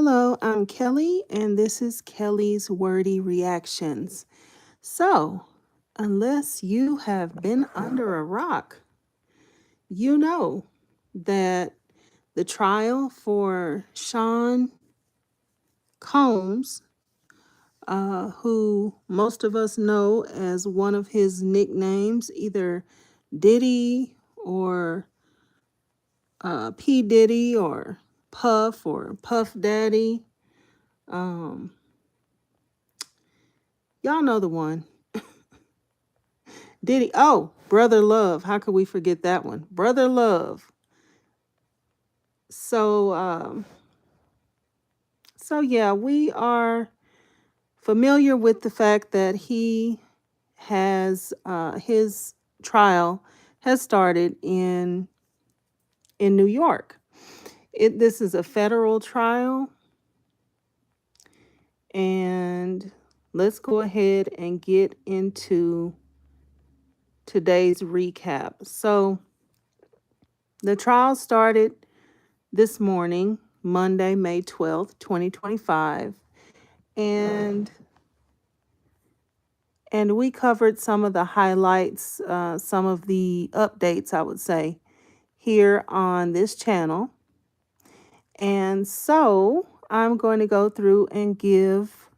Hello, I'm Kelly, and this is Kelly's Wordy Reactions. So, unless you have been under a rock, you know that the trial for Sean Combs, who most of us know as one of his nicknames, either Diddy or P. Diddy or Puff Daddy. Um, y'all know the one. Diddy. Oh, Brother Love. How could we forget that one? Brother Love. So, yeah, we are familiar with the fact that he has his trial has started in New York. This is a federal trial, and let's go ahead and get into today's recap. So, the trial started this morning, Monday, May 12th, 2025. And we covered some of the highlights, some of the updates, I would say, here on this channel. And so I'm going to go through and give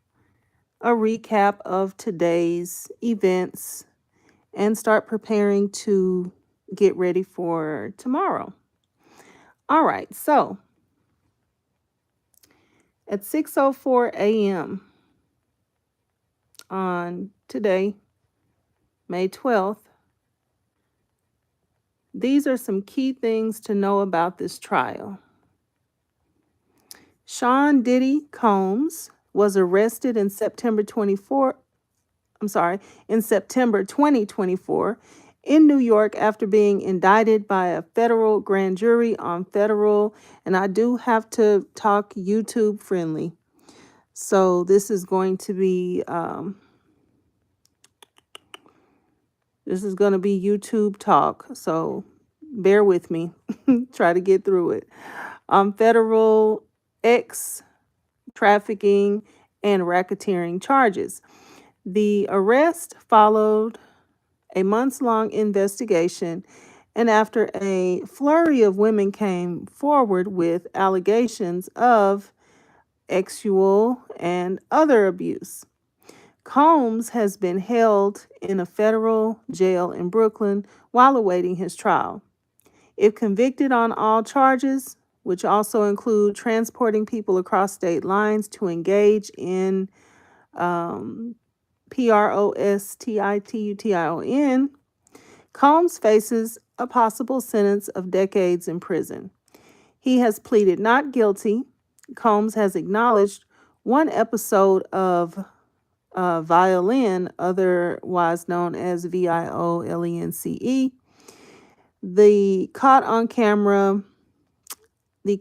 a recap of today's events and start preparing to get ready for tomorrow. All right, so at 6:04 a.m. on today, May 12th, these are some key things to know about this trial. Sean Diddy Combs was arrested in September 2024 in New York after being indicted by a federal grand jury on federal, and I do have to talk YouTube friendly. So this is going to be YouTube talk. So bear with me. Try to get through it. Federal X trafficking and racketeering charges. The arrest followed a months-long investigation, and after a flurry of women came forward with allegations of sexual and other abuse. Combs has been held in a federal jail in Brooklyn while awaiting his trial. If convicted on all charges, which also include transporting people across state lines to engage in prostitution, Combs faces a possible sentence of decades in prison. He has pleaded not guilty. Combs has acknowledged one episode of violin, otherwise known as VIOLENCE. The caught on camera, what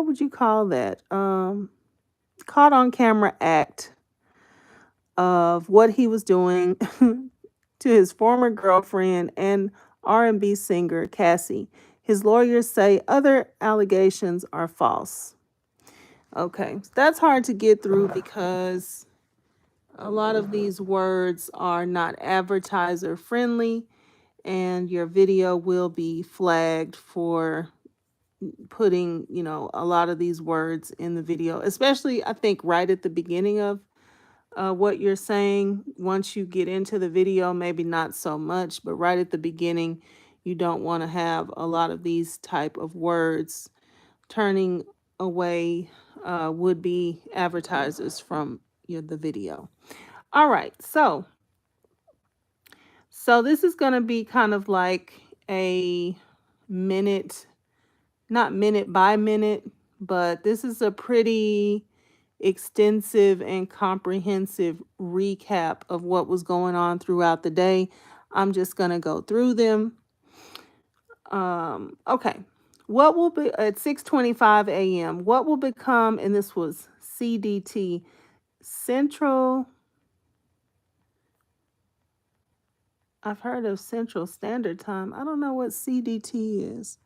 would you call that? Caught on camera act of what he was doing to his former girlfriend and R&B singer Cassie. His lawyers say other allegations are false. Okay, that's hard to get through because a lot of these words are not advertiser friendly, and your video will be flagged for putting, a lot of these words in the video, especially I think right at the beginning of what you're saying. Once you get into the video, maybe not so much, but right at the beginning, you don't want to have a lot of these type of words turning away would-be advertisers from the video. All right, so this is going to be kind of like a minute, not minute by minute, but this is a pretty extensive and comprehensive recap of what was going on throughout the day. I'm just going to go through them. Okay. What will be at 6:25 a.m.? What will become, and this was CDT, Central. I've heard of Central Standard Time. I don't know what CDT is.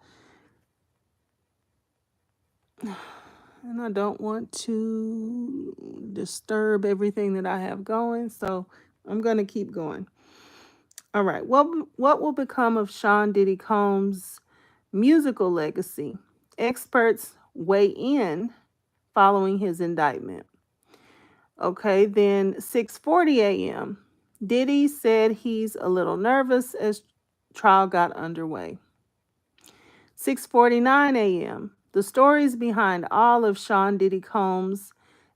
And I don't want to disturb everything that I have going, so I'm going to keep going. All right. What will become of Sean Diddy Combs' musical legacy? Experts weigh in following his indictment. Okay, then 6:40 a.m. Diddy said he's a little nervous as trial got underway. 6:49 a.m. The stories behind all of Sean Diddy Combs'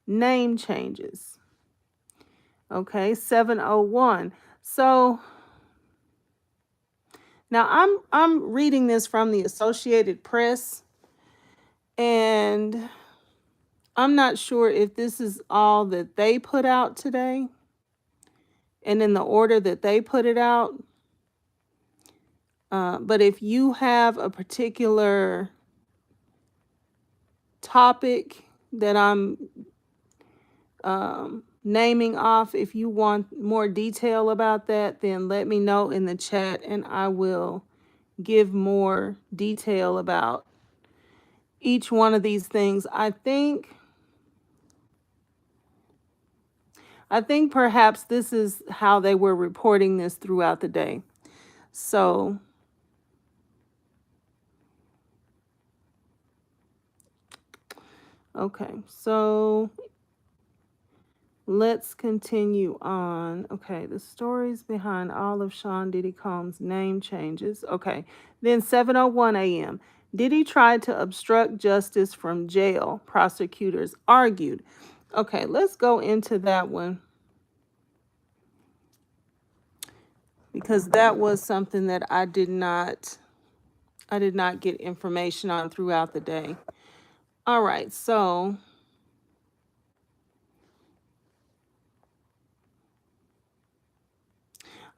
name changes. Okay, 7:01. So now I'm reading this from the Associated Press, and I'm not sure if this is all that they put out today and in the order that they put it out. But if you have a particular topic that I'm naming off, if you want more detail about that, then let me know in the chat and I will give more detail about each one of these things. I think perhaps this is how they were reporting this throughout the day. So, okay, so let's continue on. Okay, the stories behind all of Sean Diddy Combs' name changes. Okay, then 7:01 a.m. Diddy tried to obstruct justice from jail, prosecutors argued. Okay, let's go into that one because that was something that I did not get information on throughout the day. All right, so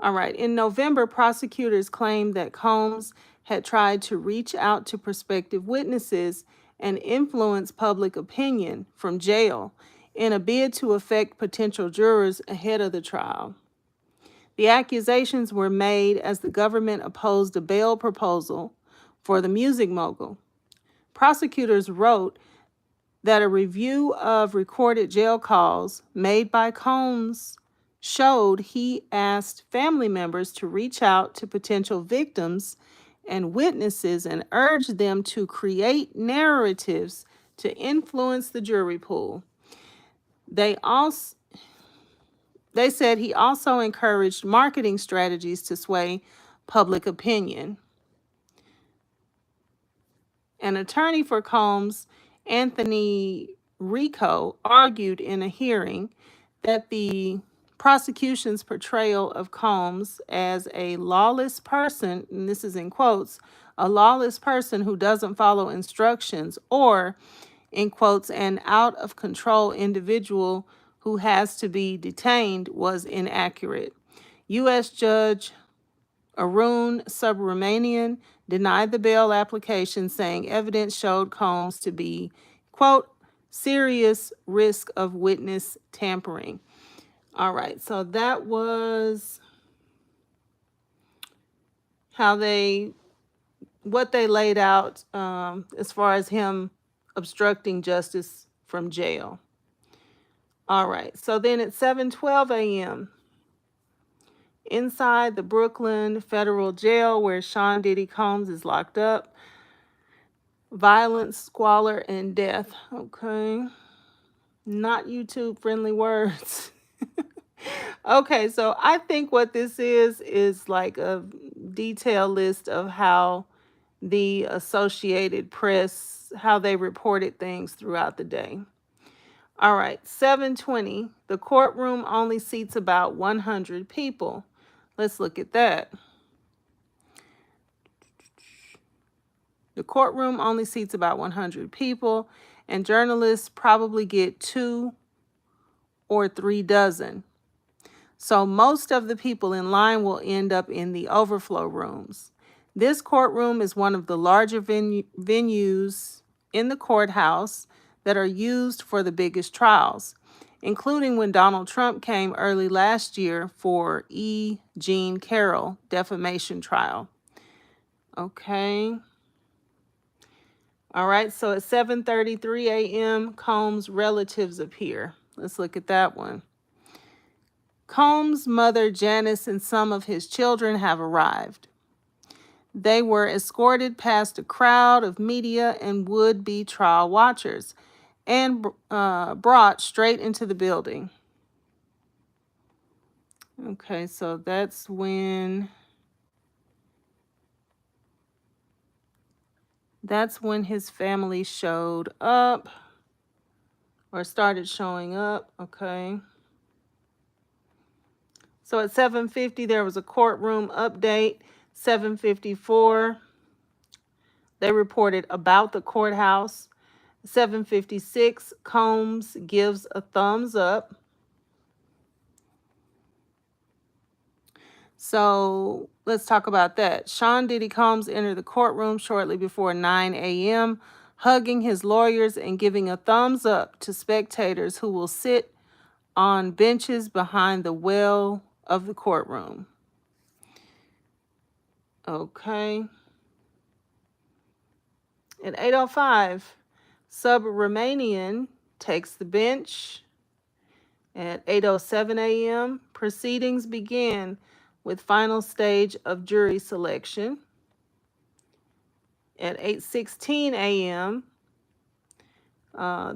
in November, prosecutors claimed that Combs had tried to reach out to prospective witnesses and influence public opinion from jail in a bid to affect potential jurors ahead of the trial. The accusations were made as the government opposed a bail proposal for the music mogul. Prosecutors wrote that a review of recorded jail calls made by Combs showed he asked family members to reach out to potential victims and witnesses and urged them to create narratives to influence the jury pool. They said he also encouraged marketing strategies to sway public opinion. An attorney for Combs, Anthony Rico, argued in a hearing that the prosecution's portrayal of Combs as a lawless person, and this is in quotes, a lawless person who doesn't follow instructions, or, in quotes, an out of control individual who has to be detained, was inaccurate. U.S. Judge Arun Subramanian denied the bail application, saying evidence showed Combs to be, quote, serious risk of witness tampering. All right, so that was what they laid out as far as him obstructing justice from jail. All right, so then at 7:12 a.m., inside the Brooklyn federal jail where Sean Diddy Combs is locked up, violence, squalor, and death. Okay, not YouTube friendly words. Okay, so I think what this is like a detailed list of how the Associated Press, how they reported things throughout the day. All right, 7:20. The courtroom only seats about 100 people. Let's look at that. The courtroom only seats about 100 people, and journalists probably get 2 or 3 dozen. So most of the people in line will end up in the overflow rooms. This courtroom is one of the larger venues in the courthouse that are used for the biggest trials, including when Donald Trump came early last year for E. Jean Carroll defamation trial. Okay. All right, so at 7:33 a.m., Combs' relatives appear. Let's look at that one. Combs' mother, Janice, and some of his children have arrived. They were escorted past a crowd of media and would-be trial watchers and brought straight into the building. Okay, so that's when his family showed up or started showing up. Okay. So at 7:50 there was a courtroom update. 7:54 they reported about the courthouse. 7:56 Combs gives a thumbs up. So let's talk about that. Sean Diddy Combs entered the courtroom shortly before 9 a.m., hugging his lawyers and giving a thumbs up to spectators who will sit on benches behind the well of the courtroom. Okay. At 8:05, Subramanian takes the bench. At 8:07 a.m., proceedings began with final stage of jury selection. At 8:16 a.m.,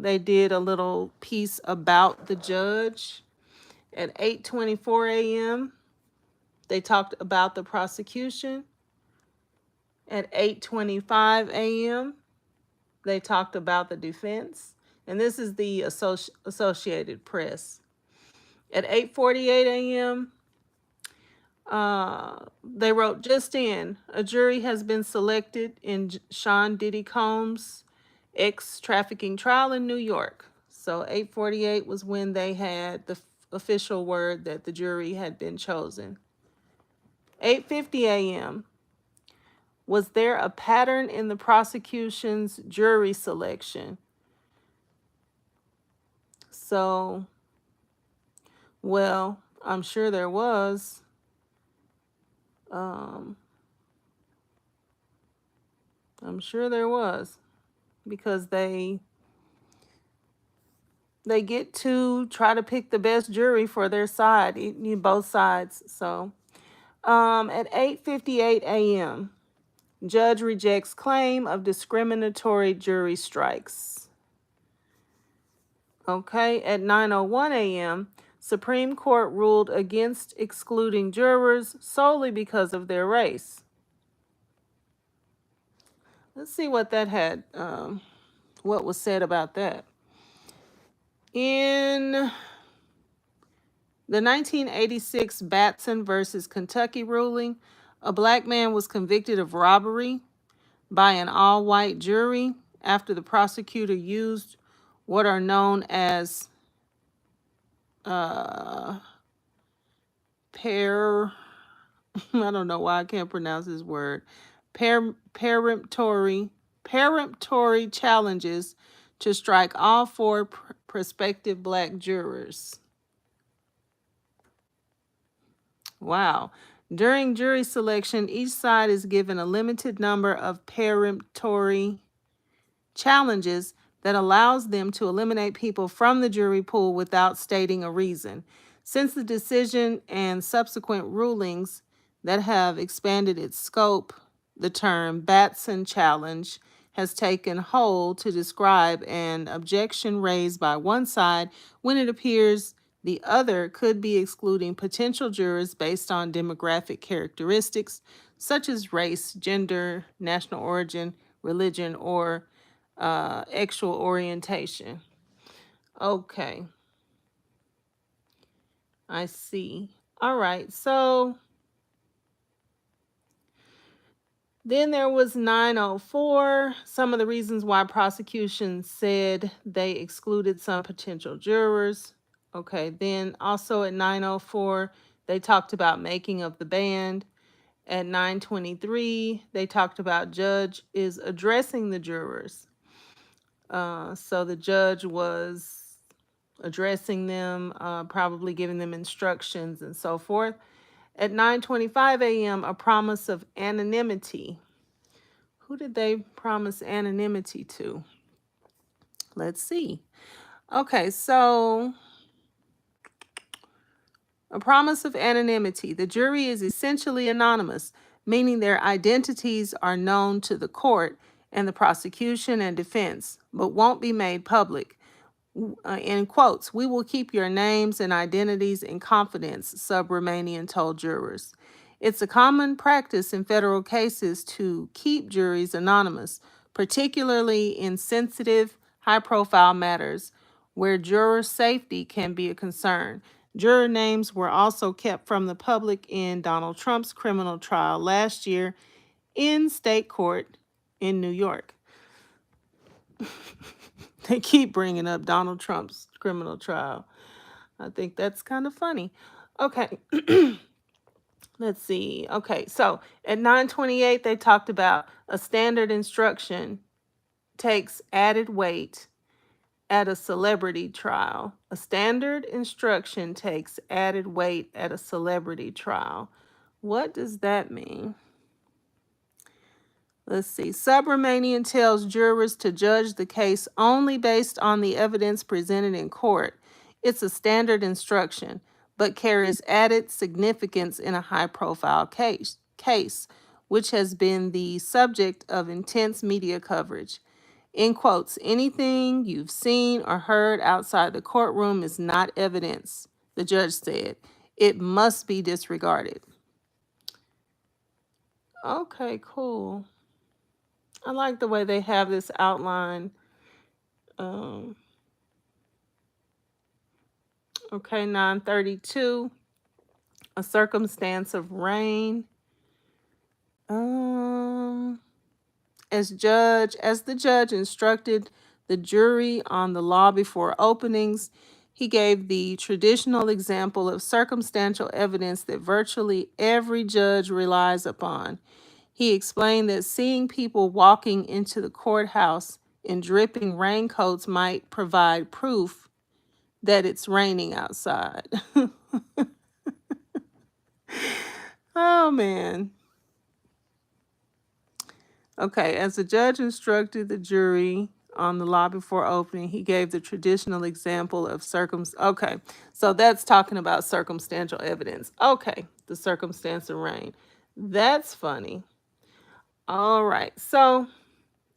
they did a little piece about the judge. At 8:24 a.m., they talked about the prosecution. At 8:25 a.m., they talked about the defense. And this is the Associated Press. At 8:48 a.m., they wrote, just in, a jury has been selected in Sean Diddy Combs' ex-trafficking trial in New York. So 8:48 was when they had the official word that the jury had been chosen. 8:50 a.m. Was there a pattern in the prosecution's jury selection? So, well, I'm sure there was. I'm sure there was, because they get to try to pick the best jury for their side, both sides. So, at 8:58 a.m., judge rejects claim of discriminatory jury strikes. Okay, at 9:01 a.m., Supreme Court ruled against excluding jurors solely because of their race. Let's see what that had, what was said about that. In the 1986 Batson versus Kentucky ruling, a black man was convicted of robbery by an all-white jury after the prosecutor used what are known as I don't know why I can't pronounce this word, peremptory challenges to strike all four prospective black jurors. Wow. During jury selection, each side is given a limited number of peremptory challenges that allows them to eliminate people from the jury pool without stating a reason. Since the decision and subsequent rulings that have expanded its scope, the term Batson challenge has taken hold to describe an objection raised by one side when it appears the other could be excluding potential jurors based on demographic characteristics such as race, gender, national origin, religion, or sexual orientation. Okay. I see. All right. So then there was 9:04. Some of the reasons why prosecution said they excluded some potential jurors. Okay. Then also at 9:04, they talked about making of the band. At 9:23, they talked about judge is addressing the jurors. So the judge was addressing them, probably giving them instructions and so forth. At 9:25 a.m., a promise of anonymity. Who did they promise anonymity to? Let's see. Okay, so a promise of anonymity. The jury is essentially anonymous, meaning their identities are known to the court and the prosecution and defense, but won't be made public. In quotes, "We will keep your names and identities in confidence," Subramanian told jurors. It's a common practice in federal cases to keep juries anonymous, particularly in sensitive, high-profile matters where juror safety can be a concern. Juror names were also kept from the public in Donald Trump's criminal trial last year in state court in New York. They keep bringing up Donald Trump's criminal trial. I think that's kind of funny. Okay. Let's see. Okay, so at 9:28, they talked about a standard instruction takes added weight at a celebrity trial. A standard instruction takes added weight at a celebrity trial. What does that mean? Let's see. Subramanian tells jurors to judge the case only based on the evidence presented in court. It's a standard instruction, but carries added significance in a high-profile case, which has been the subject of intense media coverage. In quotes, "Anything you've seen or heard outside the courtroom is not evidence," the judge said. "It must be disregarded." Okay, cool. I like the way they have this outline. Okay, 9:32, a circumstance of rain. As the judge instructed the jury on the law before openings, he gave the traditional example of circumstantial evidence that virtually every judge relies upon. He explained that seeing people walking into the courthouse in dripping raincoats might provide proof that it's raining outside. Oh, man. Okay, as the judge instructed the jury on the law before opening, he gave the traditional example of Okay, so that's talking about circumstantial evidence. Okay, the circumstance of rain. That's funny. All right, so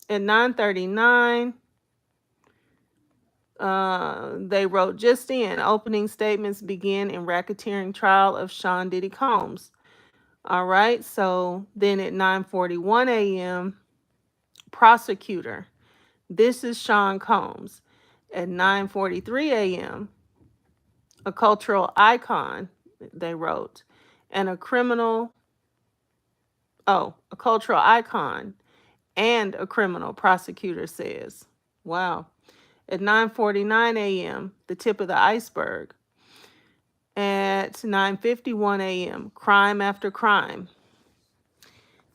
at 9:39, they wrote, "Just in, opening statements begin in racketeering trial of Sean Diddy Combs." All right, so then at 9:41 a.m., prosecutor, "This is Sean Combs." At 9:43 a.m., a cultural icon, they wrote, and a cultural icon and a criminal, prosecutor says. Wow. At 9:49 a.m., the tip of the iceberg. At 9:51 a.m., crime after crime.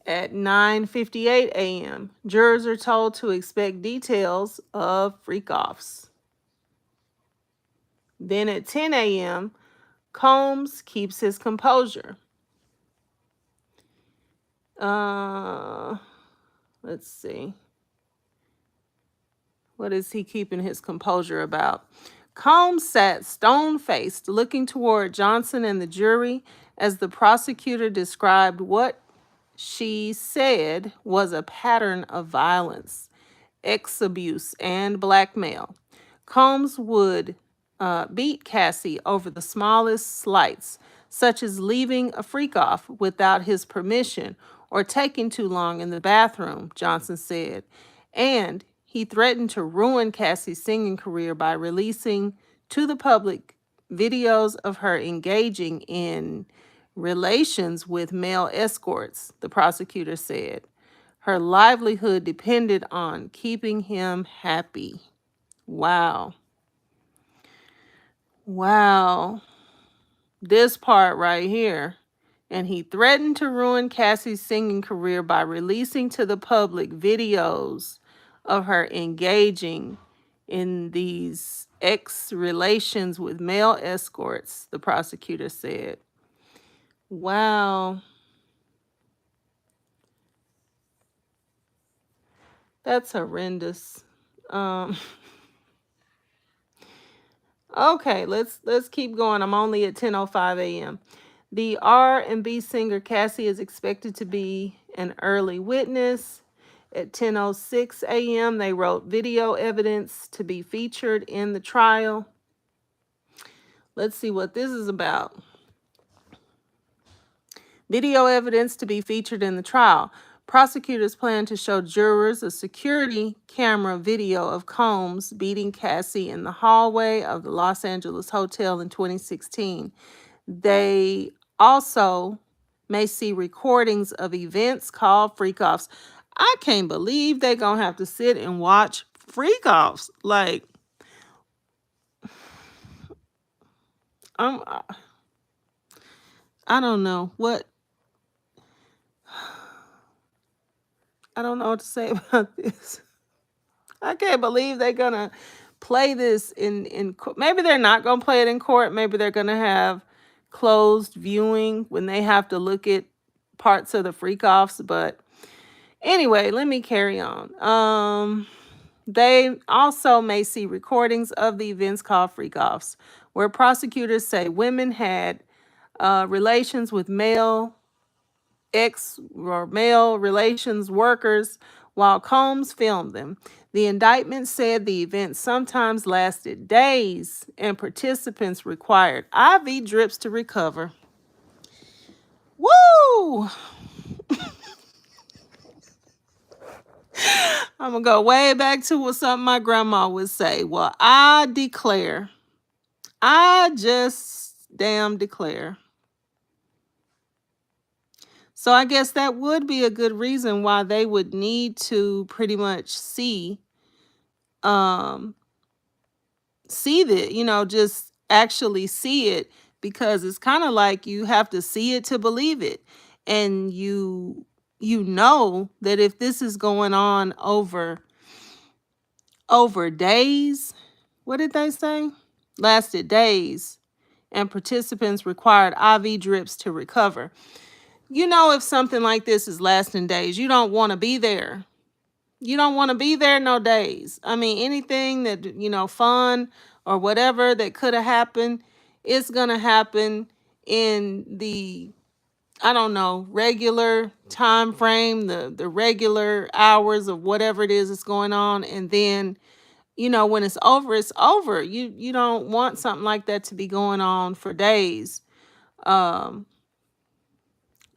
At 9:58 a.m., jurors are told to expect details of freak-offs. Then at 10 a.m., Combs keeps his composure. Let's see. What is he keeping his composure about? Combs sat stone-faced, looking toward Johnson and the jury as the prosecutor described what she said was a pattern of violence, abuse, and blackmail. Combs would beat Cassie over the smallest slights, such as leaving a freak off without his permission or taking too long in the bathroom, Johnson said. And he threatened to ruin Cassie's singing career by releasing to the public videos of her engaging in relations with male escorts, the prosecutor said. Her livelihood depended on keeping him happy. Wow. Wow. This part right here. And he threatened to ruin Cassie's singing career by releasing to the public videos of her engaging in these relations with male escorts, the prosecutor said. Wow. That's horrendous. Um, okay, let's keep going. I'm only at 10:05 a.m. The R&B singer Cassie is expected to be an early witness. At 10:06 a.m., they wrote video evidence to be featured in the trial. Let's see what this is about. Video evidence to be featured in the trial. Prosecutors plan to show jurors a security camera video of Combs beating Cassie in the hallway of the Los Angeles hotel in 2016. They also may see recordings of events called freak-offs. I can't believe they're going to have to sit and watch freak-offs. Like, I don't know what, I don't know what to say about this. I can't believe they're gonna play this in court. Maybe they're not gonna play it in court. Maybe they're gonna have closed viewing when they have to look at parts of the freak offs. But anyway, let me carry on. They also may see recordings of the events called freak offs, where prosecutors say women had relations with male relations workers while Combs filmed them. The indictment said the event sometimes lasted days and participants required IV drips to recover. Woo! I'm going to go way back to what something my grandma would say. Well, I declare. I just damn declare. So I guess that would be a good reason why they would need to pretty much see that, just actually see it, because it's kind of like you have to see it to believe it. And you know that if this is going on over days, what did they say? Lasted days, and participants required IV drips to recover. If something like this is lasting days, you don't want to be there. You don't want to be there no days. I mean, anything that, fun or whatever that could have happened, it's going to happen in the, I don't know, regular time frame, the regular hours of whatever it is that's going on. And then, when it's over, it's over. You don't want something like that to be going on for days.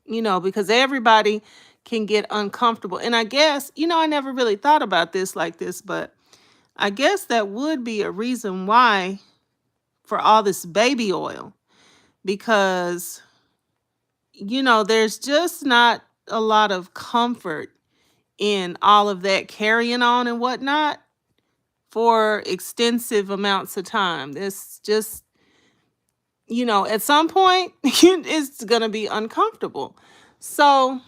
Because everybody can get uncomfortable. And I guess, I never really thought about this like this, but I guess that would be a reason why for all this baby oil, because, there's just not a lot of comfort in all of that carrying on and whatnot for extensive amounts of time. It's just, at some point, it's going to be uncomfortable. So,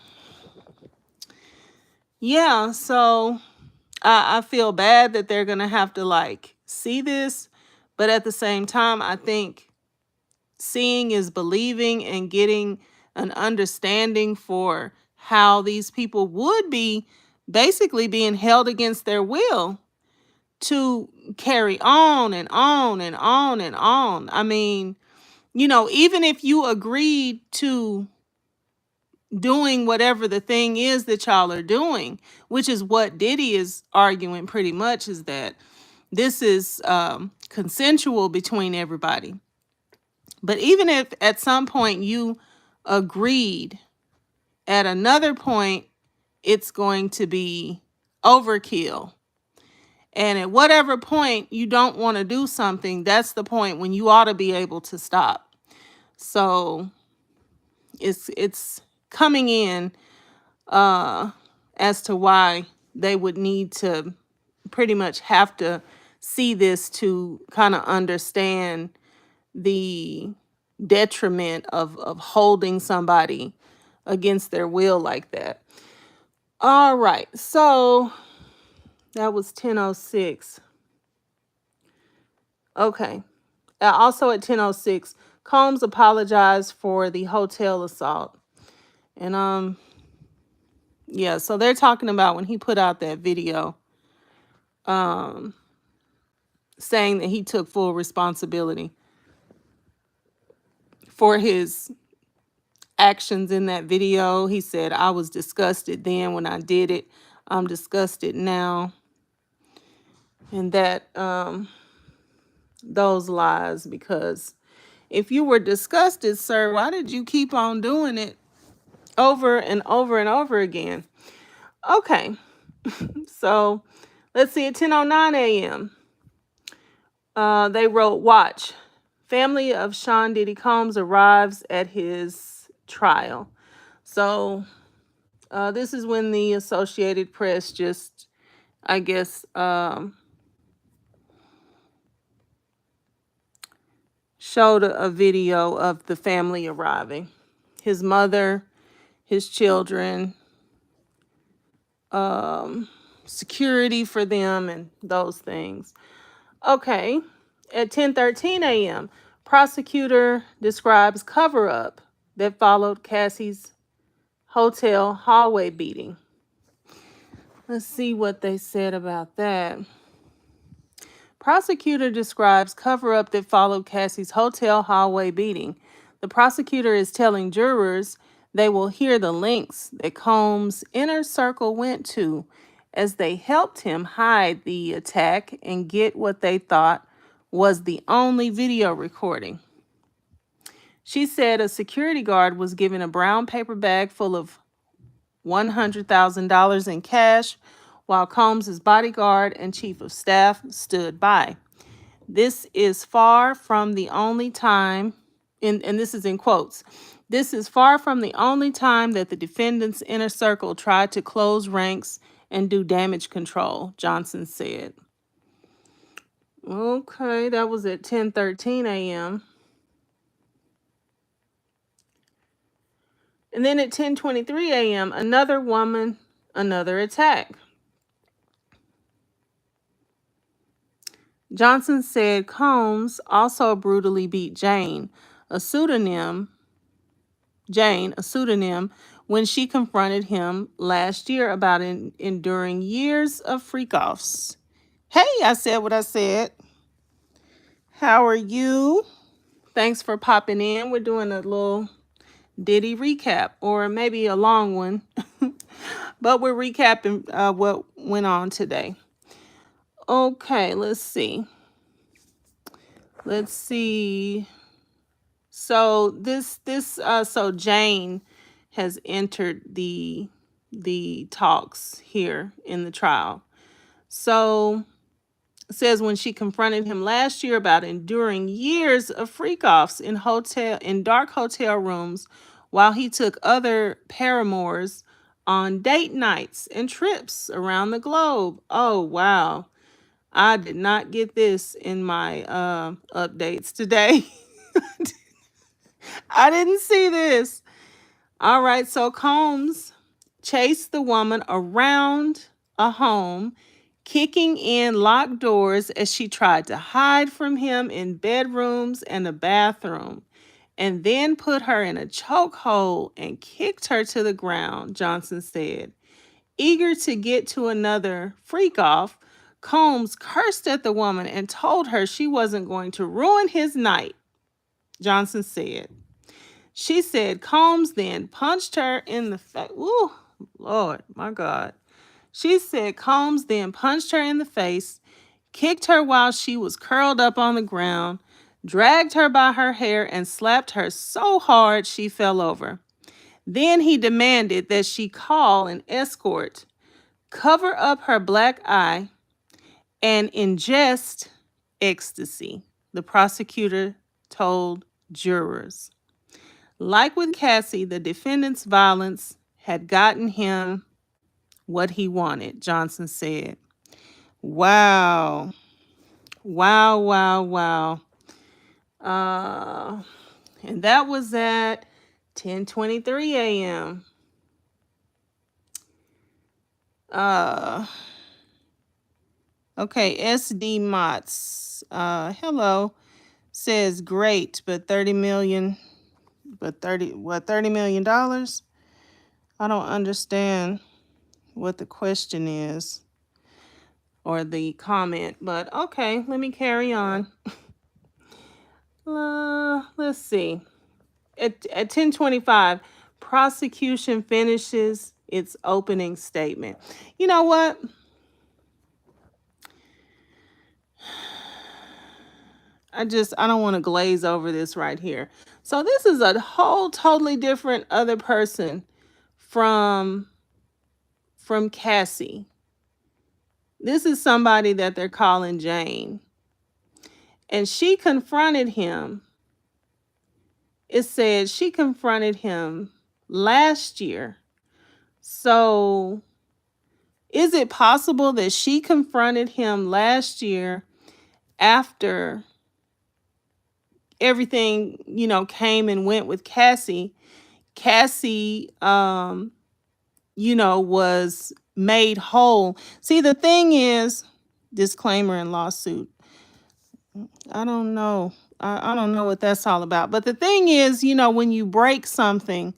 yeah, so I feel bad that they're going to have to see this. But at the same time, I think seeing is believing, and getting an understanding for how these people would be basically being held against their will to carry on and on and on and on. I mean, even if you agreed to doing whatever the thing is that y'all are doing, which is what Diddy is arguing pretty much, is that this is consensual between everybody. But even if at some point you agreed, at another point, it's going to be overkill. And at whatever point you don't want to do something, that's the point when you ought to be able to stop. So it's coming in as to why they would need to pretty much have to see this to kind of understand the detriment of holding somebody against their will like that. All right, so that was 10:06. Okay. Also at 10:06, Combs apologized for the hotel assault. And Yeah, so they're talking about when he put out that video, um, saying that he took full responsibility for his actions in that video. He said, I was disgusted then when I did it. I'm disgusted now. And that those lies, because if you were disgusted, sir, why did you keep on doing it over and over and over again? Okay. So let's see, at 10:09 a.m. They wrote, watch. Family of Sean Diddy Combs arrives at his trial. So this is when the Associated Press just, I guess, showed a video of the family arriving. His mother, his children, security for them, and those things. Okay. At 10:13 a.m., prosecutor describes cover-up that followed Cassie's hotel hallway beating. Let's see what they said about that. Prosecutor describes cover-up that followed Cassie's hotel hallway beating. The prosecutor is telling jurors they will hear the lengths that Combs' inner circle went to as they helped him hide the attack and get what they thought was the only video recording. She said a security guard was given a brown paper bag full of $100,000 in cash, while Combs' bodyguard and chief of staff stood by. This is far from the only time, and this is in quotes, this is far from the only time that the defendant's inner circle tried to close ranks and do damage control, Johnson said. Okay, that was at 10:13 a.m. And then at 10:23 a.m., another woman, another attack. Johnson said Combs also brutally beat Jane, a pseudonym, when she confronted him last year about enduring years of freak-offs. Hey, I said what I said. How are you? Thanks for popping in. We're doing a little Diddy recap, or maybe a long one, but we're recapping what went on today. Okay, let's see. So so Jane has entered the talks here in the trial. So it says when she confronted him last year about enduring years of freak-offs in dark hotel rooms while he took other paramours on date nights and trips around the globe. Oh, wow. I did not get this in my updates today. I didn't see this. All right, so Combs chased the woman around a home, kicking in locked doors as she tried to hide from him in bedrooms and a bathroom, and then put her in a chokehold and kicked her to the ground, Johnson said. Eager to get to another freak-off, Combs cursed at the woman and told her she wasn't going to ruin his night, Johnson said. She said Combs then punched her in the face. Ooh, Lord, my God. She said Combs then punched her in the face, kicked her while she was curled up on the ground, dragged her by her hair, and slapped her so hard she fell over. Then he demanded that she call an escort, cover up her black eye, and ingest ecstasy, the prosecutor told jurors. Like with Cassie, the defendant's violence had gotten him what he wanted, Johnson said. Wow. Wow, wow, wow. And that was at 10:23 a.m. Okay, SD Mots. Hello. Says great, but 30 million. $30 million? I don't understand. what the question is or the comment, but okay, let me carry on. Let's see. At 10:25, prosecution finishes its opening statement. You know what? I don't want to glaze over this right here. So this is a whole totally different other person from Cassie. This is somebody that they're calling Jane. And she confronted him. It said she confronted him last year. So is it possible that she confronted him last year after everything, came and went with Cassie? Cassie, was made whole. See, the thing is, disclaimer and lawsuit. I don't know. I don't know what that's all about. But the thing is, when you break something,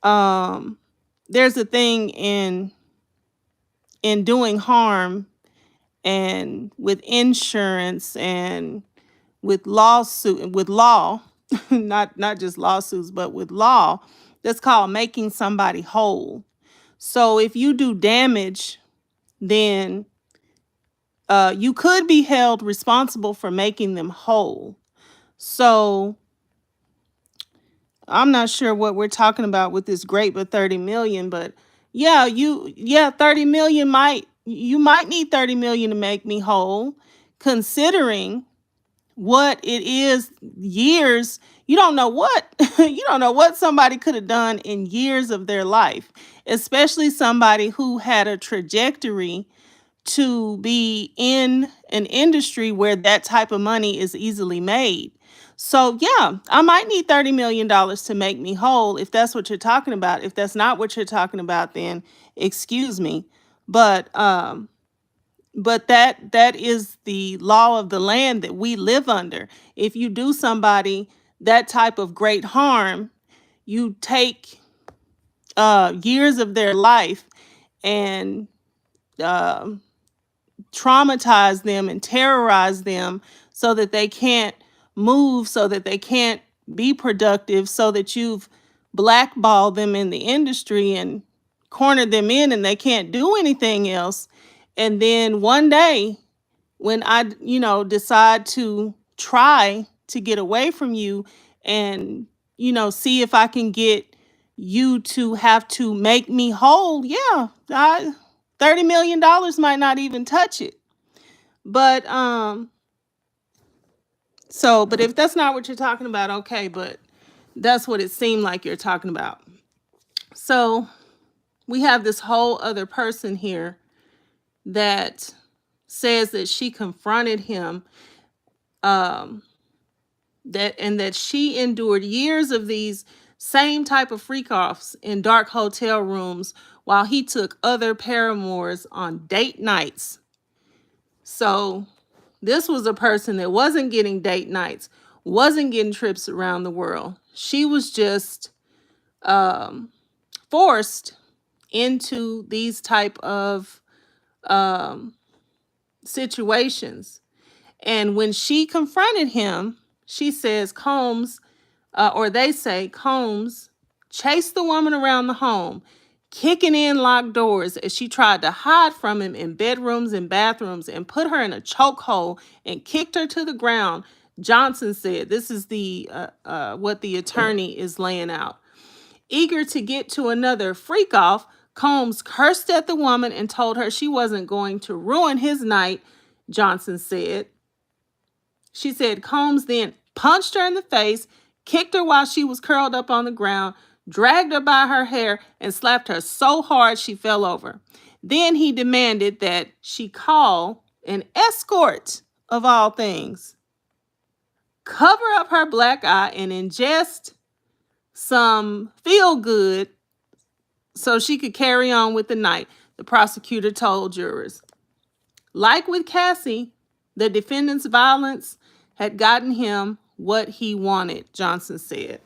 there's a thing in doing harm and with insurance and with law, not just lawsuits, but with law, that's called making somebody whole. So if you do damage, then you could be held responsible for making them whole. So I'm not sure what we're talking about with this great, but 30 million, but yeah, 30 million you might need 30 million to make me whole, considering what it is, years. You don't know what somebody could have done in years of their life, especially somebody who had a trajectory to be in an industry where that type of money is easily made. So yeah, I might need $30 million to make me whole, if that's what you're talking about. If that's not what you're talking about, then excuse me. But that is the law of the land that we live under. If you do somebody that type of great harm, you take years of their life and traumatize them and terrorize them so that they can't move, so that they can't be productive, so that you've blackballed them in the industry and cornered them in and they can't do anything else. And then one day when I, decide to try to get away from you and, see if I can get you to have to make me whole, yeah, $30 million might not even touch it. But but if that's not what you're talking about, okay, but that's what it seemed like you're talking about. So we have this whole other person here that says that she confronted him, that she endured years of these same type of freak offs in dark hotel rooms while he took other paramours on date nights. So this was a person that wasn't getting date nights, wasn't getting trips around the world. She was just forced into these type of situations. And when she confronted him, she says they say Combs chased the woman around the home, kicking in locked doors as she tried to hide from him in bedrooms and bathrooms, and put her in a chokehold and kicked her to the ground. Johnson said, this is the what the attorney is laying out. Eager to get to another freak off, Combs cursed at the woman and told her she wasn't going to ruin his night, Johnson said. She said Combs then punched her in the face, kicked her while she was curled up on the ground, dragged her by her hair, and slapped her so hard she fell over. Then he demanded that she call an escort, of all things, cover up her black eye, and ingest some feel-good so she could carry on with the night, the prosecutor told jurors. Like with Cassie, the defendant's violence had gotten him what he wanted, Johnson said.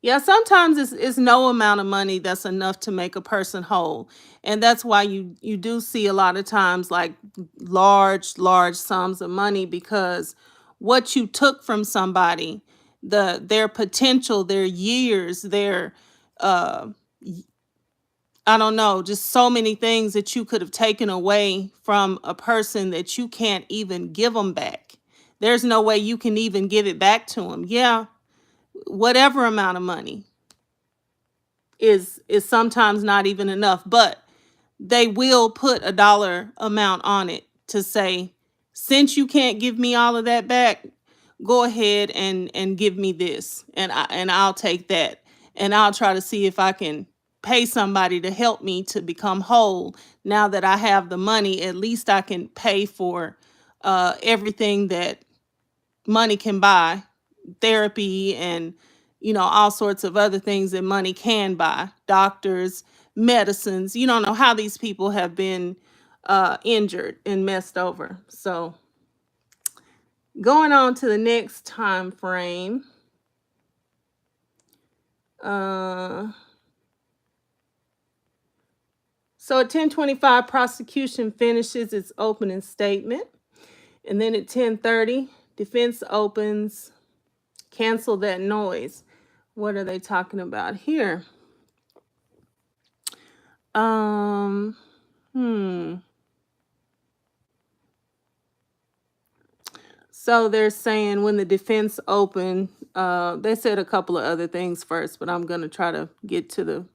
Yeah, sometimes it's no amount of money that's enough to make a person whole. And that's why you do see a lot of times like large sums of money, because what you took from somebody, their potential, their years, their uh I don't know, just so many things that you could have taken away from a person that you can't even give them back. There's no way you can even give it back to them. Yeah, whatever amount of money is sometimes not even enough, but they will put a dollar amount on it to say, since you can't give me all of that back, go ahead and give me this, and I'll take that, and I'll try to see if I can pay somebody to help me to become whole. Now that I have the money, at least I can pay for everything that money can buy, therapy, and all sorts of other things that money can buy, doctors, medicines. You don't know how these people have been injured and messed over. So going on to the next time frame. uh so at 10:25, prosecution finishes its opening statement, and then at 10:30, defense opens. Cancel that noise. What are they talking about here? Um, hmm. So they're saying when the defense opened, they said a couple of other things first, but I'm going to try to get to the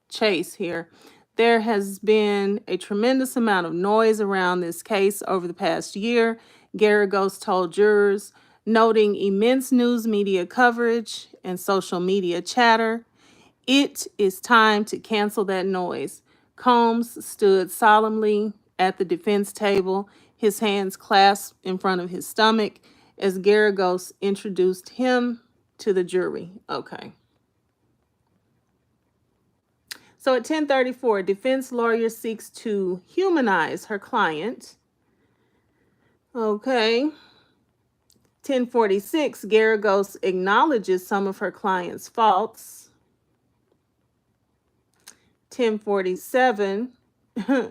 chase here. There has been a tremendous amount of noise around this case over the past year, Garagos told jurors, noting immense news media coverage and social media chatter. It is time to cancel that noise. Combs stood solemnly at the defense table, his hands clasped in front of his stomach, as Garagos introduced him to the jury. Okay. So at 10:34, defense lawyer seeks to humanize her client. Okay. 10:46, Garagos acknowledges some of her client's faults. 10:47.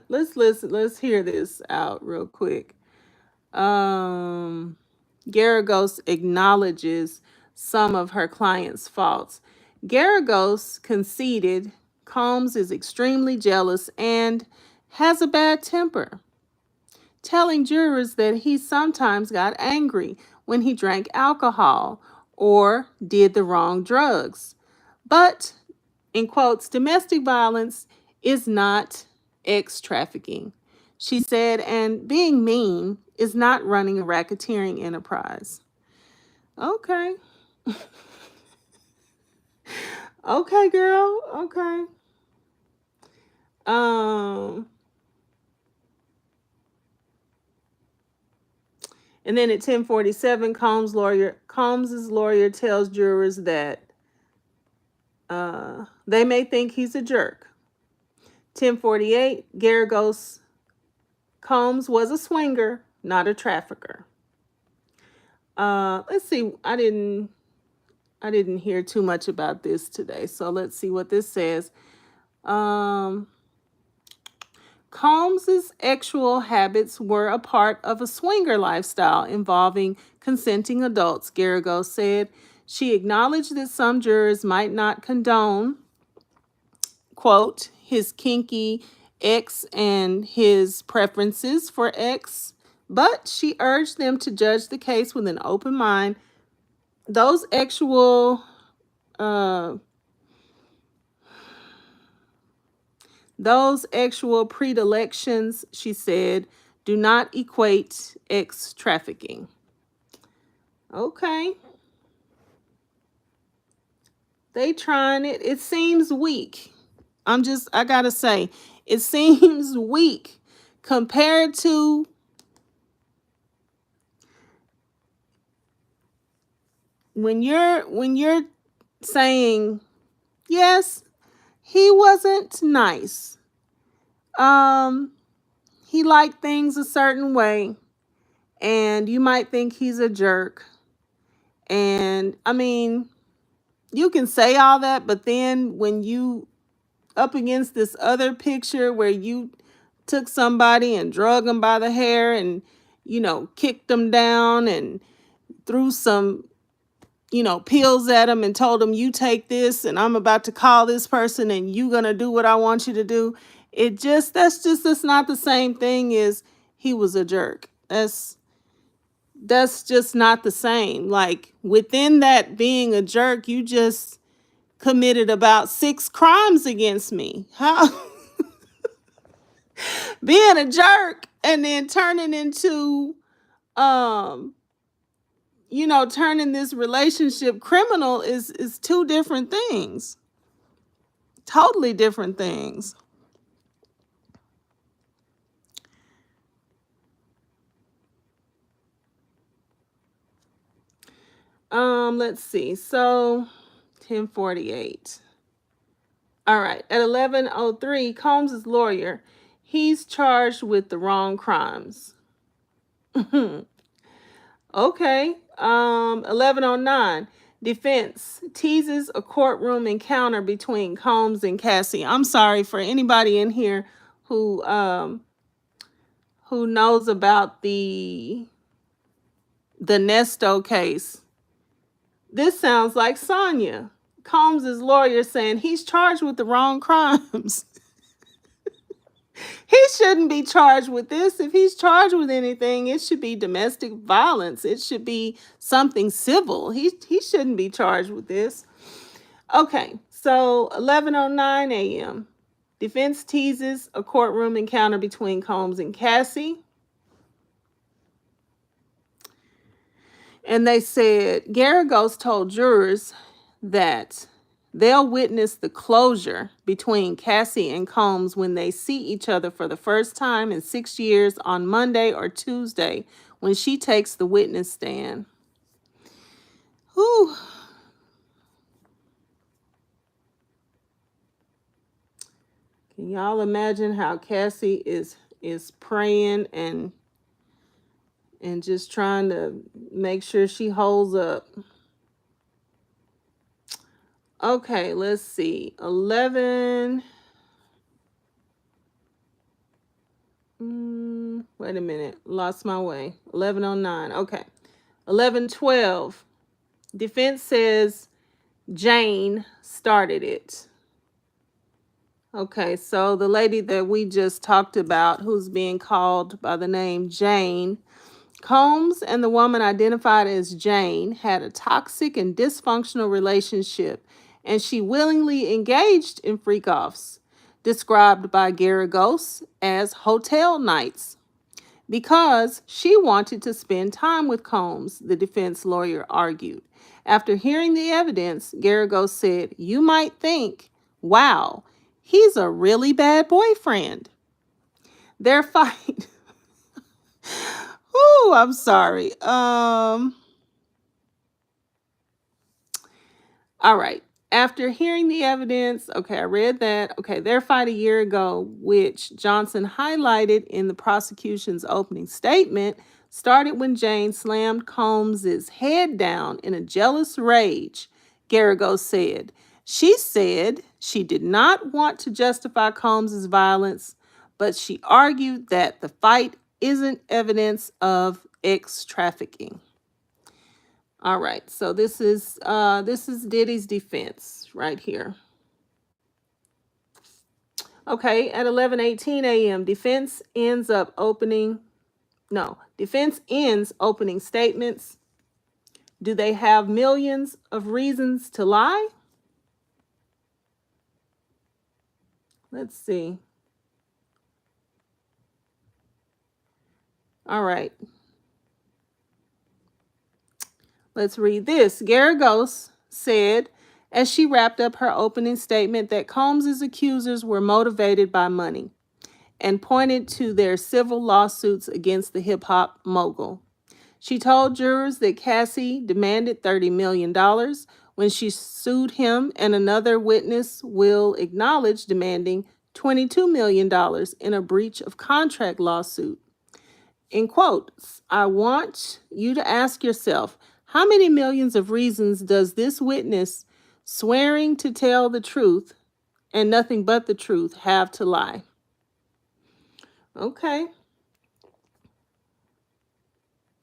Let's listen. Let's hear this out real quick. Garagos acknowledges some of her client's faults. Garagos conceded Combs is extremely jealous and has a bad temper, telling jurors that he sometimes got angry when he drank alcohol or did the wrong drugs. But, in quotes, domestic violence is not ex trafficking, she said, and being mean is not running a racketeering enterprise. Okay. Okay, girl. Okay. Um, and then at 10:47, Combs's lawyer tells jurors that they may think he's a jerk. 10:48, Garagos Combs was a swinger, not a trafficker. Let's see. I didn't hear too much about this today, so let's see what this says. Combs's sexual habits were a part of a swinger lifestyle involving consenting adults, Garagos said. She acknowledged that some jurors might not condone, quote, his kinky ex and his preferences for ex, but she urged them to judge the case with an open mind. Those actual predilections, she said, do not equate ex trafficking. Okay. They trying it. It seems weak. I gotta say, it seems weak compared to when you're saying, yes, he wasn't nice. He liked things a certain way, and you might think he's a jerk. And I mean, you can say all that, but then when you up against this other picture where you took somebody and drug them by the hair and, kicked them down and threw some, pills at them and told them, you take this and I'm about to call this person and you gonna do what I want you to do. That's not the same thing as he was a jerk. That's just not the same. Like, within that being a jerk, you just committed about 6 crimes against me. How being a jerk and then turning into turning this relationship criminal is two different things. Totally different things. Let's see. So 10:48. All right. At 11:03, Combs' lawyer, he's charged with the wrong crimes. Okay. 11:09. Defense teases a courtroom encounter between Combs and Cassie. I'm sorry for anybody in here who knows about the Nesto case. This sounds like Sonia. Combs' lawyer saying he's charged with the wrong crimes. He shouldn't be charged with this. If he's charged with anything, it should be domestic violence. It should be something civil. He shouldn't be charged with this. Okay, so 11:09 a.m. Defense teases a courtroom encounter between Combs and Cassie. And they said Garagos told jurors that they'll witness the closure between Cassie and Combs when they see each other for the first time in 6 years on Monday or Tuesday when she takes the witness stand. Whew. Can y'all imagine how Cassie is praying and just trying to make sure she holds up? Okay, let's see. 11. Wait a minute. Lost my way. 11:09. Okay. 11:12. Defense says Jane started it. Okay, so the lady that we just talked about, who's being called by the name Jane, Combs and the woman identified as Jane had a toxic and dysfunctional relationship, and she willingly engaged in freak-offs, described by Garagos as hotel nights, because she wanted to spend time with Combs, the defense lawyer argued. After hearing the evidence, Garagos said, "You might think, wow, he's a really bad boyfriend." Their fight... Ooh, I'm sorry. All right. After hearing the evidence, okay, I read that. Okay, their fight a year ago, which Johnson highlighted in the prosecution's opening statement, started when Jane slammed Combs' head down in a jealous rage, Garagos said. She said she did not want to justify Combs' violence, but she argued that the fight isn't evidence of X trafficking. All right, so this is Diddy's defense right here. Okay, at 11:18 a.m., defense ends opening statements. Do they have millions of reasons to lie? Let's see. All right. Let's read this. Garagos said, as she wrapped up her opening statement, that Combs' accusers were motivated by money and pointed to their civil lawsuits against the hip-hop mogul. She told jurors that Cassie demanded $30 million when she sued him, and another witness will acknowledge demanding $22 million in a breach of contract lawsuit. In quotes, I want you to ask yourself, how many millions of reasons does this witness Swearing to tell the truth and nothing but the truth, have to lie. Okay.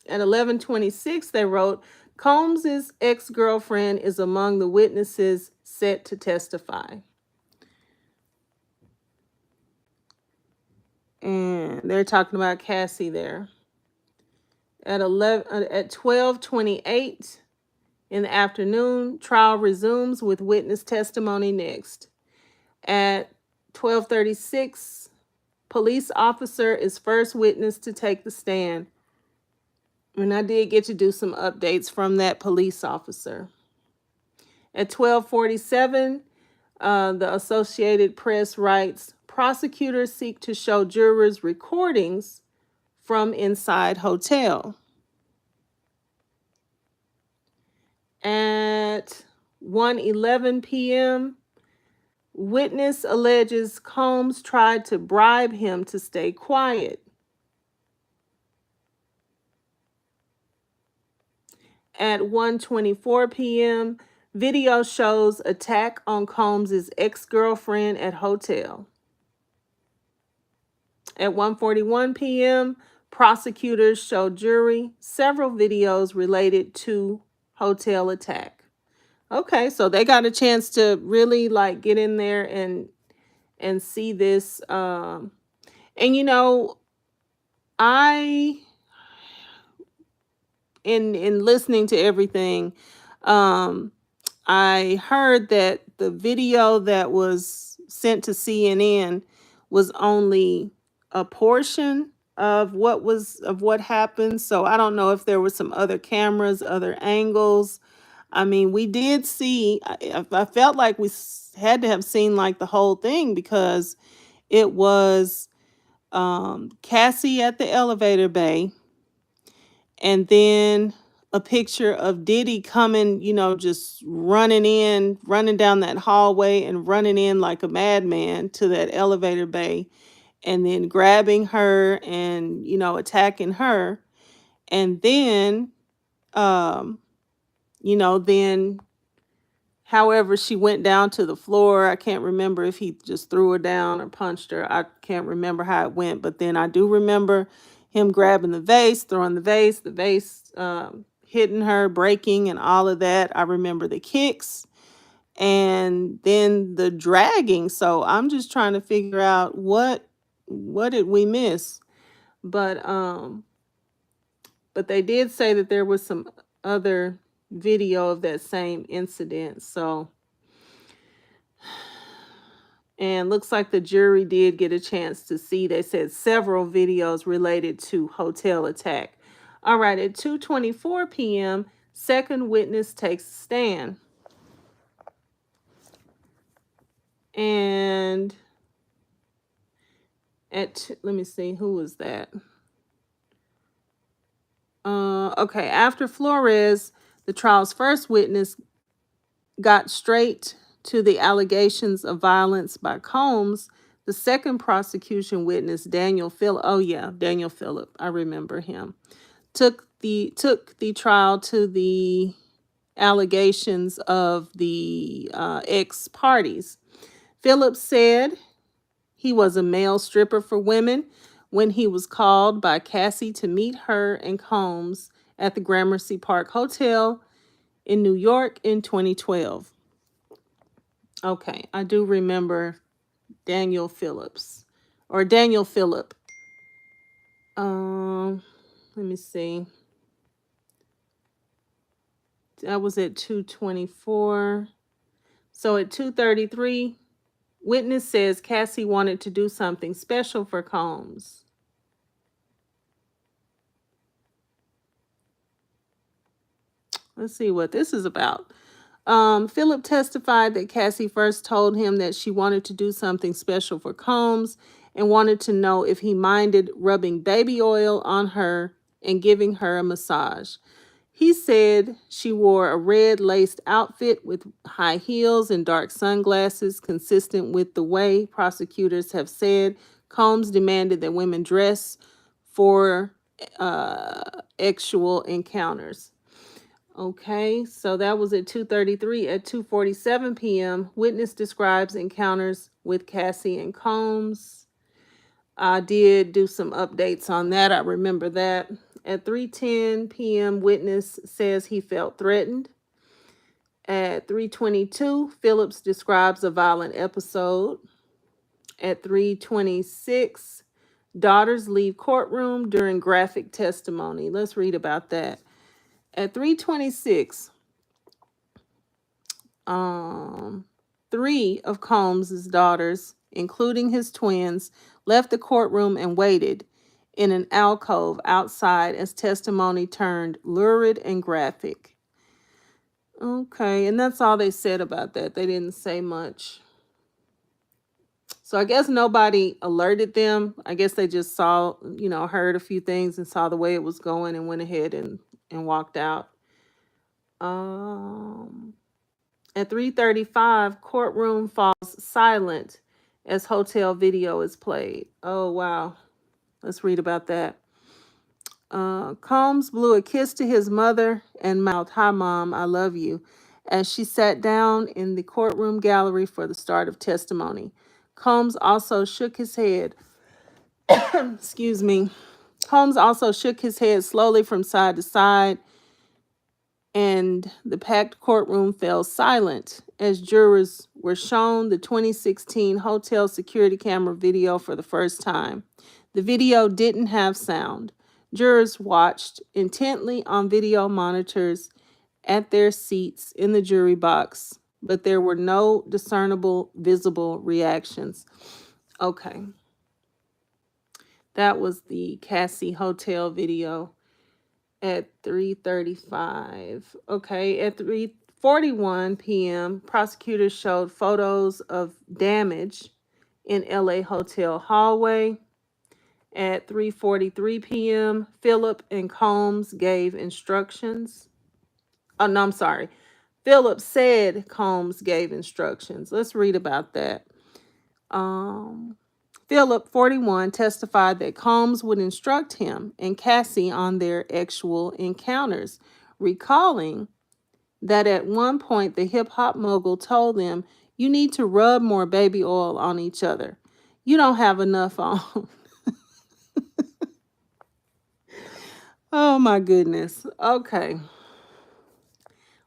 At 11:26, they wrote, Combs's ex-girlfriend is among the witnesses set to testify. And they're talking about Cassie there. At 12:28 in the afternoon, trial resumes with witness testimony next. At 12:36, police officer is first witness to take the stand. And I did get to do some updates from that police officer. At 12:47, the Associated Press writes, prosecutors seek to show jurors recordings from inside hotel. At 1:11 p.m., witness alleges Combs tried to bribe him to stay quiet. At 1:24 p.m., video shows attack on Combs's ex-girlfriend at hotel. At 1:41 p.m., prosecutors show jury several videos related to hotel attack. Okay, so they got a chance to really like get in there and see this. And you know, I in listening to everything, I heard that the video that was sent to CNN was only a portion of what happened. So I don't know if there were some other cameras, other angles. I mean, we did see. I felt like we had to have seen like the whole thing because it was Cassie at the elevator bay, and then a picture of Diddy coming, just running down that hallway and running in like a madman to that elevator bay, and then grabbing her and, attacking her. And then, then however she went down to the floor, I can't remember if he just threw her down or punched her. I can't remember how it went, but then I do remember him grabbing the vase, throwing the vase hitting her, breaking, and all of that. I remember the kicks and then the dragging. So I'm just trying to figure out what did we miss. But they did say that there was some other video of that same incident. So, and looks like the jury did get a chance to see. They said several videos related to hotel attack. All right, at 2:24 p.m., second witness takes a stand. And let me see, who was that? Okay, after Flores, the trial's first witness, got straight to the allegations of violence by Combs. The second prosecution witness, Daniel Phillip, Daniel Phillip, I remember him, took the trial to the allegations of the ex-parties. Phillips said he was a male stripper for women when he was called by Cassie to meet her and Combs at the Gramercy Park Hotel in New York in 2012. Okay, I do remember Daniel Phillips, or Daniel Phillip. Let me see. That was at 2:24. So at 2:33, witness says Cassie wanted to do something special for Combs. Let's see what this is about. Philip testified that Cassie first told him that she wanted to do something special for Combs and wanted to know if he minded rubbing baby oil on her and giving her a massage. He said she wore a red laced outfit with high heels and dark sunglasses, consistent with the way prosecutors have said Combs demanded that women dress for sexual encounters. Okay, so that was at 2:33. At 2:47 p.m., witness describes encounters with Cassie and Combs. I did do some updates on that. I remember that. At 3:10 p.m., witness says he felt threatened. At 3:22, Phillips describes a violent episode. At 3:26, daughters leave courtroom during graphic testimony. Let's read about that. At 3:26, three of Combs's daughters, including his twins, left the courtroom and waited in an alcove outside as testimony turned lurid and graphic. Okay, and that's all they said about that. They didn't say much. So I guess nobody alerted them. I guess they just saw, heard a few things and saw the way it was going and went ahead and walked out. At 3:35, courtroom falls silent as hotel video is played. Oh, wow. Let's read about that. Combs blew a kiss to his mother and mouthed, "Hi, Mom, I love you," as she sat down in the courtroom gallery for the start of testimony. Combs also shook his head. Excuse me. Combs also shook his head slowly from side to side, and the packed courtroom fell silent as jurors were shown the 2016 hotel security camera video for the first time. The video didn't have sound. Jurors watched intently on video monitors at their seats in the jury box, but there were no discernible visible reactions. Okay. That was the Cassie Hotel video at 3:35. Okay, at 3:41 p.m., prosecutors showed photos of damage in LA hotel hallway. At 3:43 p.m., Phillip and Combs gave instructions. Oh, no, I'm sorry. Phillip said Combs gave instructions. Let's read about that. Phillip, 41, testified that Combs would instruct him and Cassie on their actual encounters, recalling that at one point the hip-hop mogul told them, "You need to rub more baby oil on each other. You don't have enough on." Oh my goodness. Okay.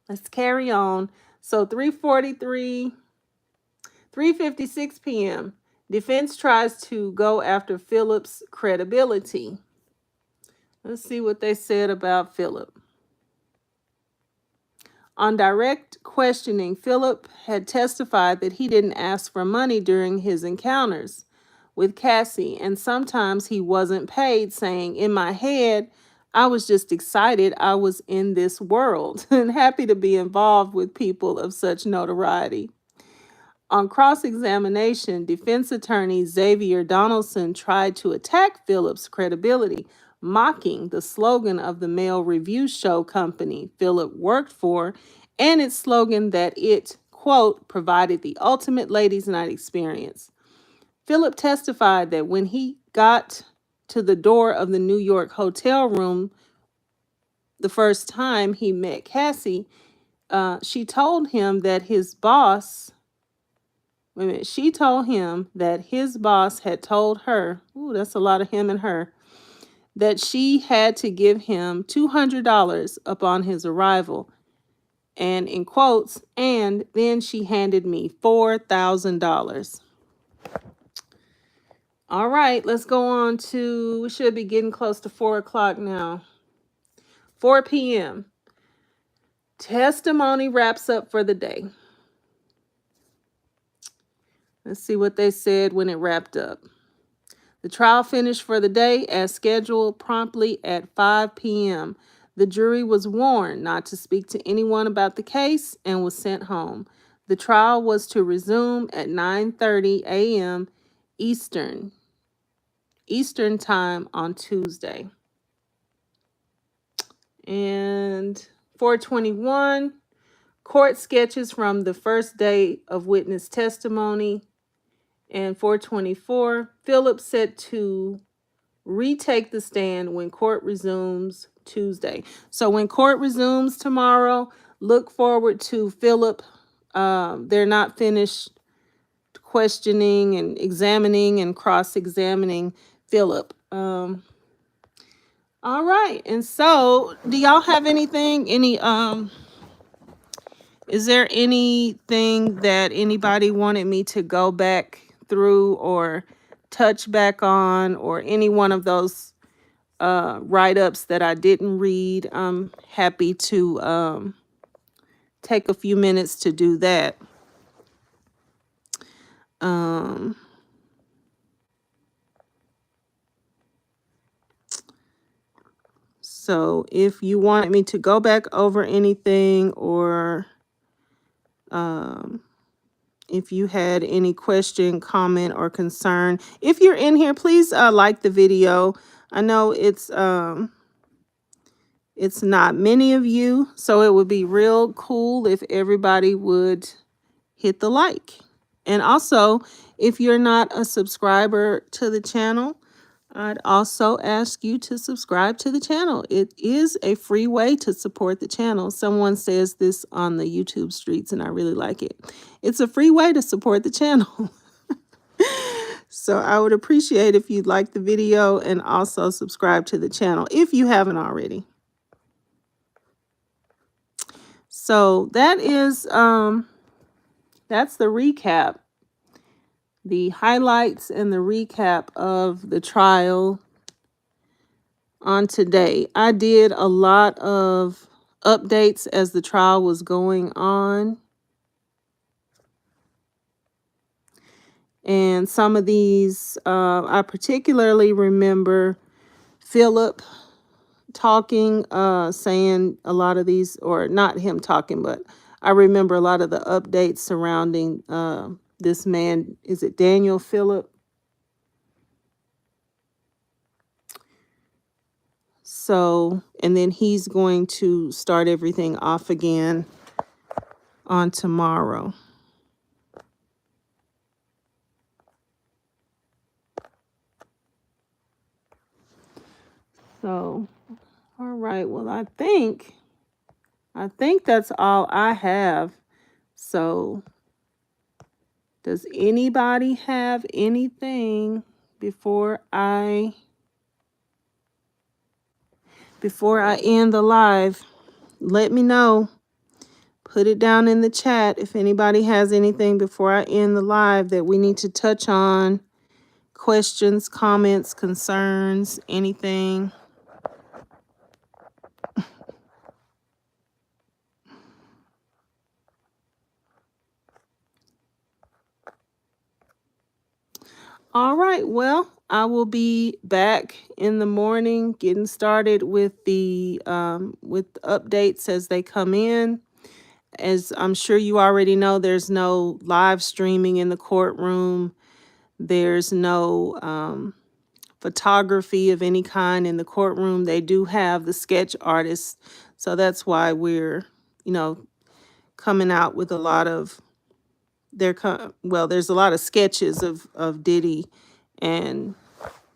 Let's carry on. So 3:56 p.m., defense tries to go after Phillip's credibility. Let's see what they said about Phillip. On direct questioning, Phillip had testified that he didn't ask for money during his encounters with Cassie, and sometimes he wasn't paid, saying, "In my head, I was just excited I was in this world and happy to be involved with people of such notoriety." On cross-examination, defense attorney Xavier Donaldson tried to attack Phillip's credibility, mocking the slogan of the male review show company Phillip worked for and its slogan that it, quote, provided the ultimate ladies' night experience. Phillip testified that when he got to the door of the New York hotel room the first time he met Cassie, she told him that his boss had told her, ooh, that's a lot of him and her, that she had to give him $200 upon his arrival. And in quotes, "and then she handed me $4,000. All right, let's go on to, we should be getting close to 4 o'clock now. 4 p.m. Testimony wraps up for the day. Let's see what they said when it wrapped up. The trial finished for the day as scheduled promptly at 5 p.m. The jury was warned not to speak to anyone about the case and was sent home. The trial was to resume at 9:30 a.m. Eastern Time on Tuesday. And 421, court sketches from the first day of witness testimony. And 424, Phillip set to retake the stand when court resumes Tuesday. So when court resumes tomorrow, look forward to Philip. They're not finished questioning and examining and cross-examining Philip. All right. And so, do y'all have anything? Is there anything that anybody wanted me to go back through or touch back on, or any one of those write-ups that I didn't read? I'm happy to take a few minutes to do that. So if you wanted me to go back over anything, or if you had any question, comment, or concern, if you're in here, please like the video. I know it's not many of you, so it would be real cool if everybody would hit the like. And also, if you're not a subscriber to the channel, I'd also ask you to subscribe to the channel. It is a free way to support the channel. Someone says this on the YouTube streets, and I really like it. It's a free way to support the channel. So I would appreciate if you'd like the video and also subscribe to the channel if you haven't already. So that is that's the recap. The highlights and the recap of the trial on today. I did a lot of updates as the trial was going on. And some of these, I particularly remember Philip talking, saying a lot of these, or not him talking, but I remember a lot of the updates surrounding this man. Is it Daniel Phillip? So, and then he's going to start everything off again on tomorrow. So, all right. Well, I think that's all I have. So, does anybody have anything before I end the live? Let me know. Put it down in the chat if anybody has anything before I end the live that we need to touch on. Questions, comments, concerns, anything. All right. Well, I will be back in the morning getting started with the updates as they come in. As I'm sure you already know, there's no live streaming in the courtroom. There's no photography of any kind in the courtroom. They do have the sketch artists. So that's why we're, coming out with a lot of there's a lot of sketches of Diddy and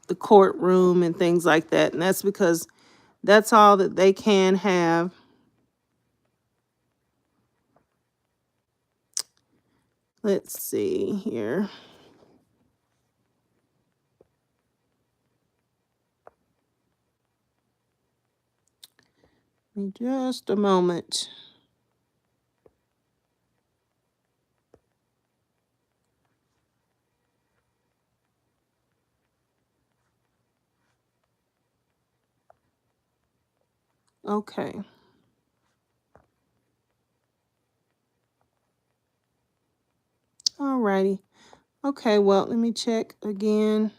the courtroom and things like that. And that's because that's all that they can have. Let's see here. Just a moment. Okay. All righty. Okay, well, let me check again.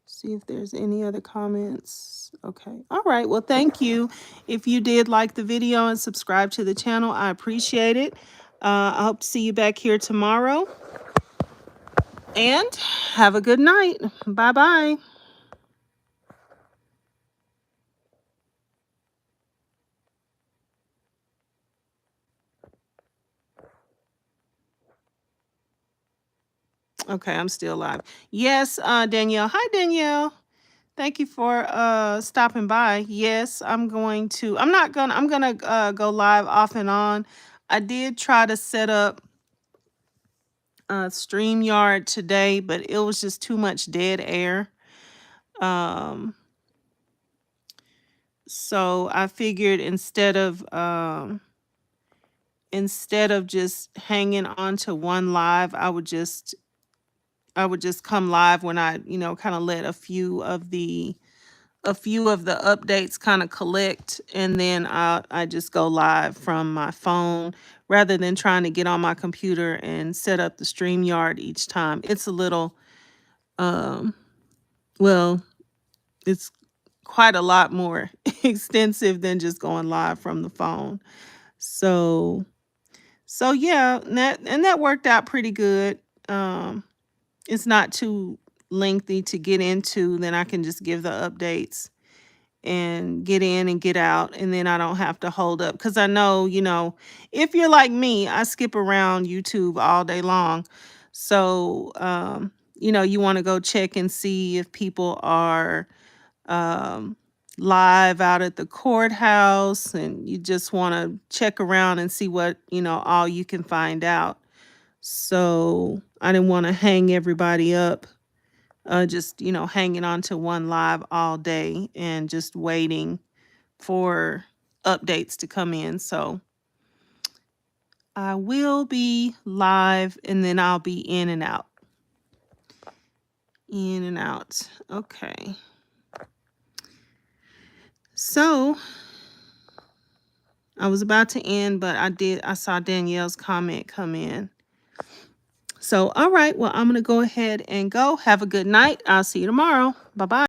See if there's any other comments. Okay. All right. Well, thank you. If you did like the video and subscribe to the channel, I appreciate it. I hope to see you back here tomorrow. And have a good night. Bye-bye. Okay, I'm still live. Yes, Danielle. Hi, Danielle. Thank you for stopping by. Yes, I'm gonna go live off and on. I did try to set up StreamYard today, but it was just too much dead air. Um so I figured instead of just hanging on to one live, I would just come live when I, kind of let a few of the updates kind of collect, and then I just go live from my phone rather than trying to get on my computer and set up the StreamYard each time. It's a little um well, it's quite a lot more extensive than just going live from the phone. So yeah, and that worked out pretty good. Um it's not too lengthy to get into, then I can just give the updates and get in and get out, and then I don't have to hold up, because I know, if you're like me, I skip around YouTube all day long. So you want to go check and see if people are um live out at the courthouse, and you just want to check around and see what all you can find out. So I didn't want to hang everybody up, just hanging on to one live all day and just waiting for updates to come in. So I will be live, and then I'll be in and out. In and out. Okay. So I was about to end, but I saw Danielle's comment come in. So, all right. Well, I'm going to go ahead and go. Have a good night. I'll see you tomorrow. Bye-bye.